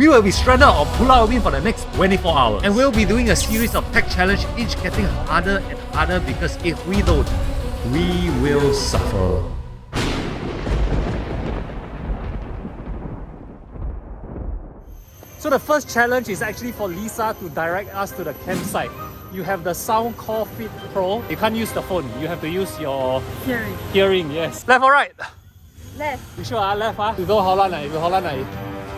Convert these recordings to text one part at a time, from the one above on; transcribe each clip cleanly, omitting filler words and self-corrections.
We will be stranded on Pulau Ubin for the next 24 hours. And we'll be doing a series of tech challenge, each getting harder and harder, because if we don't, we will suffer. So the first challenge is actually for Lisa to direct us to the campsite. You have the AeroFit Pro. You can't use the phone. You have to use your hearing. Yes. Left or right? Left. You sure? Left. You go Holland.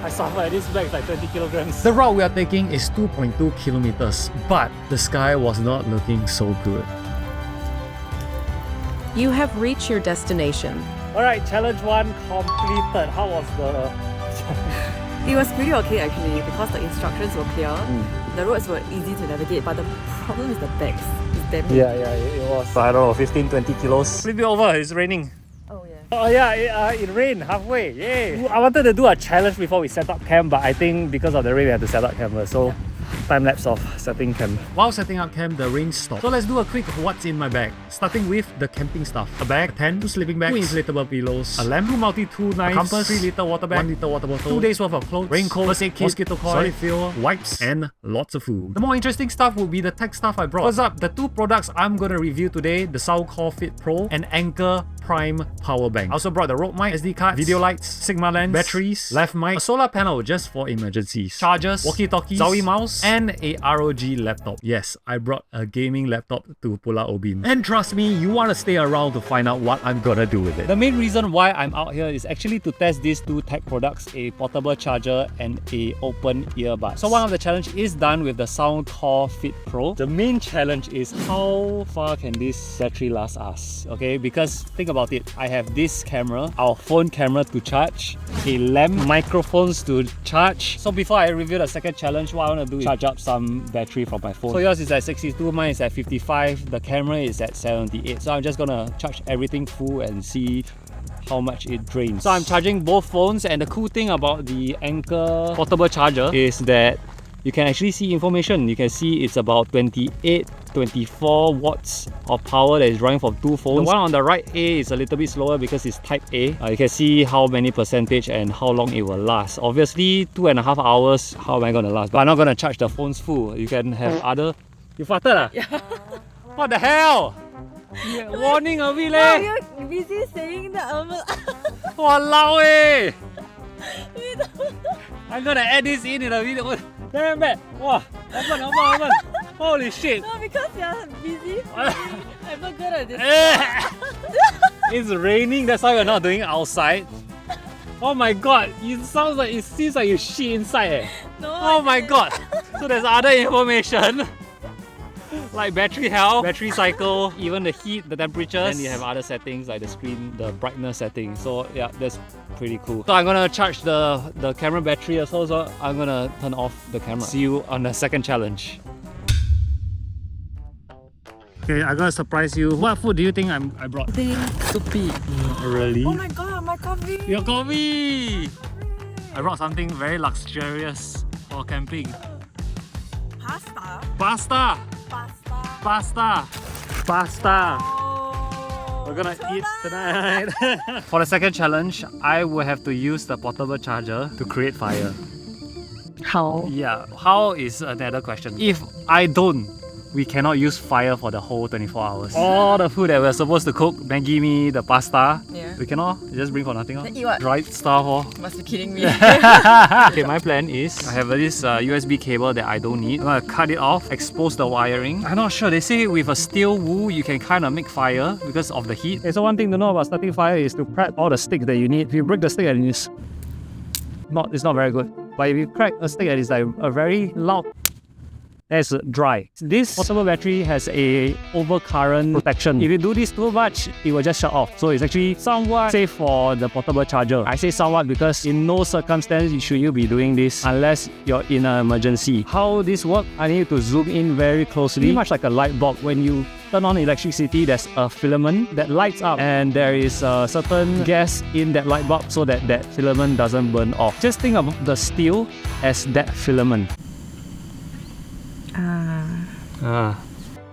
I suffer. This bag is like 20 kilograms. The route we are taking is 2.2 kilometers, but the sky was not looking so good. You have reached your destination. Alright, challenge 1 completed. How was the... It was pretty okay actually because the instructions were clear. The roads were easy to navigate, but the problem is the bags. It's damn big. Yeah, it was. I don't know, 15-20 kilos. Flip it over, it's raining. Oh yeah. Oh yeah, it rained halfway. Yay! I wanted to do a challenge before we set up camp, but I think because of the rain we had to set up camp. So time lapse of setting camp. While setting up camp, the rain stopped. So let's do a quick what's in my bag. Starting with the camping stuff. A bag, a tent, 2 sleeping bags, 2 inflatable pillows, a lamp, 2 multi-tool knives, a compass, 3 liter water bag, 1 liter water bottle, 2 days worth of clothes, raincoat, first aid kit, mosquito coil, solid fuel, wipes, and lots of food. The more interesting stuff will be the tech stuff I brought. First up, the 2 products I'm gonna review today, the AeroFit Pro and Anker Powerbank. I also brought the road mic, SD card, video lights, Sigma lens, batteries, left mic, a solar panel just for emergencies, chargers, walkie-talkies, Zowie mouse, and a ROG laptop. Yes, I brought a gaming laptop to Pulau Ubin. And trust me, you want to stay around to find out what I'm gonna do with it. The main reason why I'm out here is actually to test these 2 tech products, a portable charger and a open earbud. So one of the challenge is done with the AeroFit Pro. The main challenge is how far can this battery last us, okay? Because think about it, I have this camera, our phone camera to charge, a lamp, microphones to charge. So before I review the second challenge, what I want to do is charge up some battery from my phone. So yours is at 62, mine is at 55, the camera is at 78. So I'm just gonna charge everything full and see how much it drains. So I'm charging both phones, and the cool thing about the Anker portable charger is that you can actually see information. You can see it's about 24 watts of power that is drawing from 2 phones. The one on the right A is a little bit slower because it's type A. You can see how many percentage and how long it will last. Obviously 2.5 hours, how am I gonna last? But I'm not gonna charge the phones full. You can have other... You farted? Yeah. What the hell? Yeah, warning a bit leh. You're busy saying that. Walao eh! I'm gonna add this in the video. Damn bad. Wow. Open. Holy shit. No, because you're busy. I'm not good at this. It's raining, that's why we're not doing it outside. Oh my god, it seems like you shit inside eh. No, oh my god. So there's other information like battery health, battery cycle, even the heat, the temperature. Then you have other settings like the screen, the brightness settings. So yeah, that's pretty cool. So I'm gonna charge the camera battery as well, so I'm gonna turn off the camera. See you on the second challenge. Okay, I'm gonna surprise you. What food do you think I brought? Soupy. Really? Oh my god, my coffee! Your coffee! I brought something very luxurious for camping. Pasta. Oh, We're gonna eat tonight. For the second challenge, I will have to use the portable charger to create fire. How? Yeah, how is another question. If I don't, we cannot use fire for the whole 24 hours. All the food that we're supposed to cook, Maggi mee, the pasta, we cannot just bring for nothing. Then eat what? Dried stuff. You must be kidding me. Okay, my plan is I have this USB cable that I don't need. I'm gonna cut it off, expose the wiring. I'm not sure, they say with a steel wool you can kind of make fire because of the heat. Okay, so one thing to know about starting fire is to prep all the sticks that you need. If you break the stick and it's not very good. But if you crack a stick that is like a very loud, that's dry. This portable battery has a overcurrent protection. If you do this too much, it will just shut off. So it's actually somewhat safe for the portable charger. I say somewhat because in no circumstance should you be doing this unless you're in an emergency. How this works, I need to zoom in very closely. Pretty much like a light bulb. When you turn on electricity, there's a filament that lights up and there is a certain gas in that light bulb so that that filament doesn't burn off. Just think of the steel as that filament.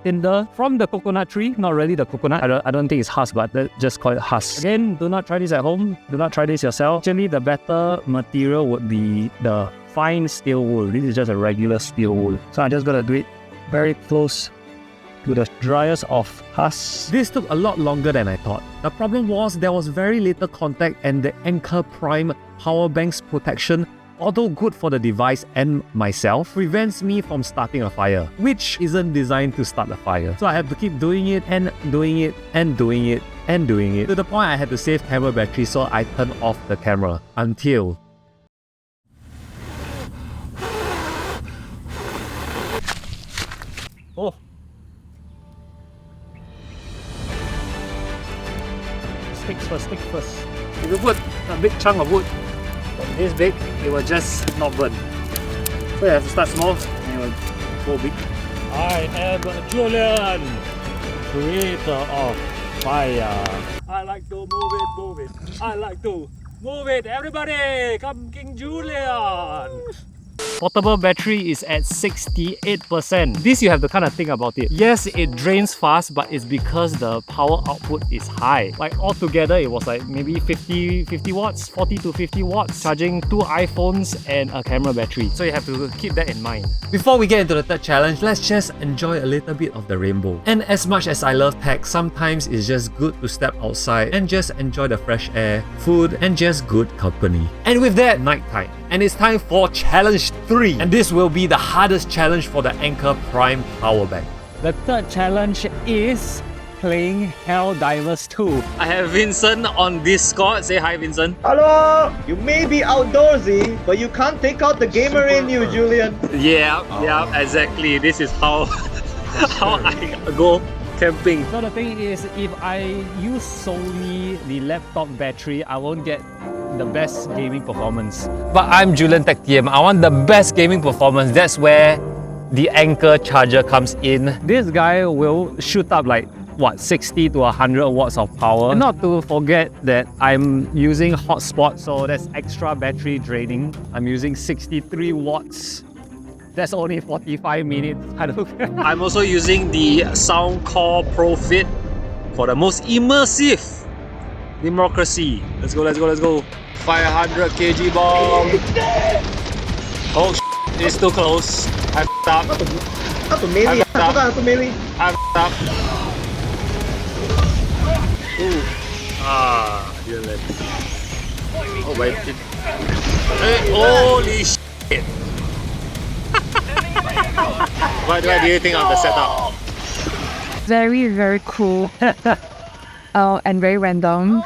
Tinder from the coconut tree, not really the coconut. I don't think it's husk, but just call it husk. Again, do not try this at home. Do not try this yourself. Actually, the better material would be the fine steel wool. This is just a regular steel wool. So I'm just gonna do it very close to the dryers of husk. This took a lot longer than I thought. The problem was there was very little contact, and the Anker Prime Powerbank's protection, although good for the device and myself, prevents me from starting a fire, which isn't designed to start a fire. So I have to keep doing it and doing it and doing it and doing it, to the point I had to save camera battery, so I turned off the camera until stick first. If you put a big chunk of wood this big, it will just not burn. So you have to start small and it will go big. I am Julian, creator of fire. I like to move it. I like to move it. Everybody, come King Julian. Portable battery is at 68%. This you have to kind of think about it. Yes, it drains fast, but it's because the power output is high. Like altogether, it was like maybe 50 watts, 40 to 50 watts, charging 2 iPhones and a camera battery. So you have to keep that in mind. Before we get into the third challenge, let's just enjoy a little bit of the rainbow. And as much as I love tech, sometimes it's just good to step outside and just enjoy the fresh air, food, and just good company. And with that, nighttime. And it's time for challenge 3. And this will be the hardest challenge for the Anker Prime Powerbank. The third challenge is playing Hell Divers 2. I have Vincent on Discord. Say hi, Vincent. Hello! You may be outdoorsy, but you can't take out the gamer in you, Julian. Yeah, exactly. This is how, how I go camping. So the thing is, if I use solely the laptop battery, I won't get the best gaming performance. But I'm JulianTechTM. I want the best gaming performance. That's where the Anker charger comes in. This guy will shoot up like what, 60 to 100 watts of power. And not to forget that I'm using hotspot, so that's extra battery draining. I'm using 63 watts. That's only 45 minutes. I'm also using the Soundcore Pro Fit for the most immersive democracy. Let's go. 500 kg bomb. Oh, it's too close. I f***ed up. How to melee? How to melee? I f***ed up. Ooh. Didn't let. Oh, wait. Hey, holy shit. What do you think of the setup? Very cool. And very random.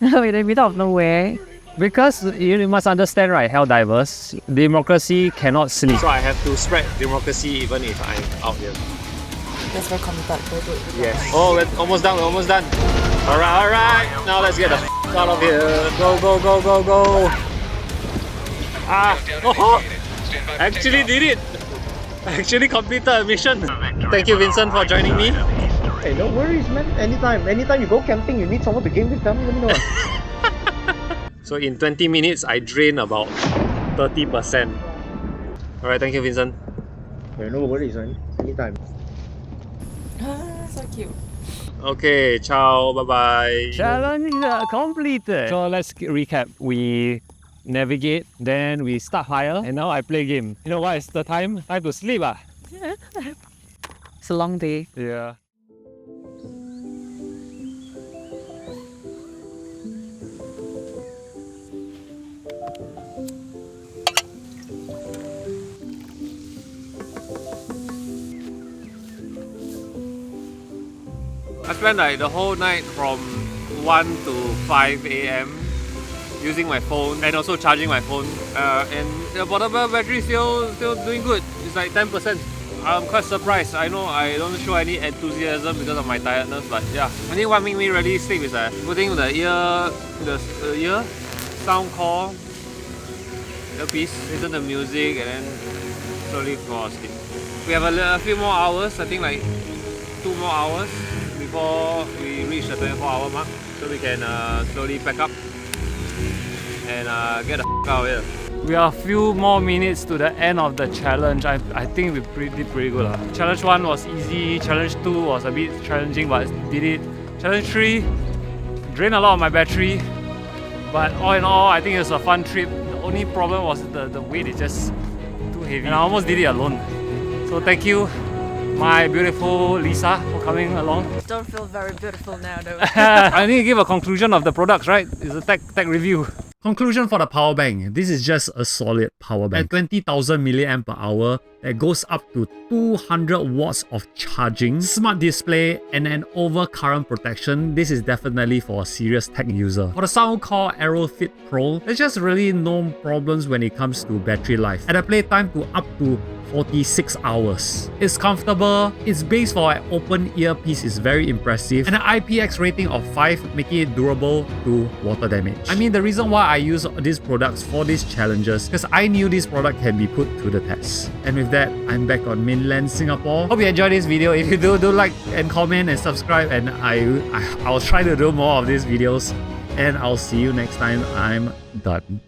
In the middle of nowhere. Because you must understand, right, Hell Divers, democracy cannot sleep. So I have to spread democracy even if I'm out here. That's very committed, very good. Yes. Oh, we're almost done. Alright. Now let's get the f out of here. Go. Actually did it. Actually completed a mission. Thank you, Vincent, for joining me. Hey, no worries, man. Anytime you go camping, you need someone to game with, let me know. So in 20 minutes, I drained about 30%. Alright, thank you, Vincent. Hey, no worries, man. Anytime. So cute. Okay, ciao, bye-bye. Challenge completed. So let's recap. We navigate, then we start fire, and now I play game. You know what is the time? Time to sleep. It's a long day. Yeah. I spent like the whole night from 1 to 5 AM using my phone and also charging my phone, and the portable battery is still doing good. It's like 10%. I'm quite surprised. I know I don't show any enthusiasm because of my tiredness, but yeah. I think what made me really sleep is putting the ear Soundcore earpiece, listen to music, and then slowly fall asleep. We have a few more hours, I think like 2 more hours before we reach the 24-hour mark, so we can slowly pack up and get the f out of here. We are a few more minutes to the end of the challenge. I think we did pretty good. Challenge 1 was easy, challenge 2 was a bit challenging, but did it. Challenge 3 drained a lot of my battery, but all in all I think it was a fun trip. The Only problem was the weight is just too heavy. And I almost did it alone. So thank you, my beautiful Lisa, for coming along. Don't feel very beautiful now though. I need to give a conclusion of the products, right? It's a tech review. Conclusion for the power bank. This is just a solid power bank. At 20,000 milliamp per hour, that goes up to 200 watts of charging, smart display, and an overcurrent protection. This is definitely for a serious tech user. For the sound called AeroFit Pro, there's just really no problems when it comes to battery life. At a playtime to up to 46 hours. It's comfortable, its base for an open earpiece is very impressive, and an IPX rating of 5 making it durable to water damage. I mean, the reason why I use these products for these challenges because I knew this product can be put to the test. And with that, I'm back on mainland Singapore. Hope you enjoyed this video. If you do like and comment and subscribe, and I'll try to do more of these videos, and I'll see you next time. I'm done.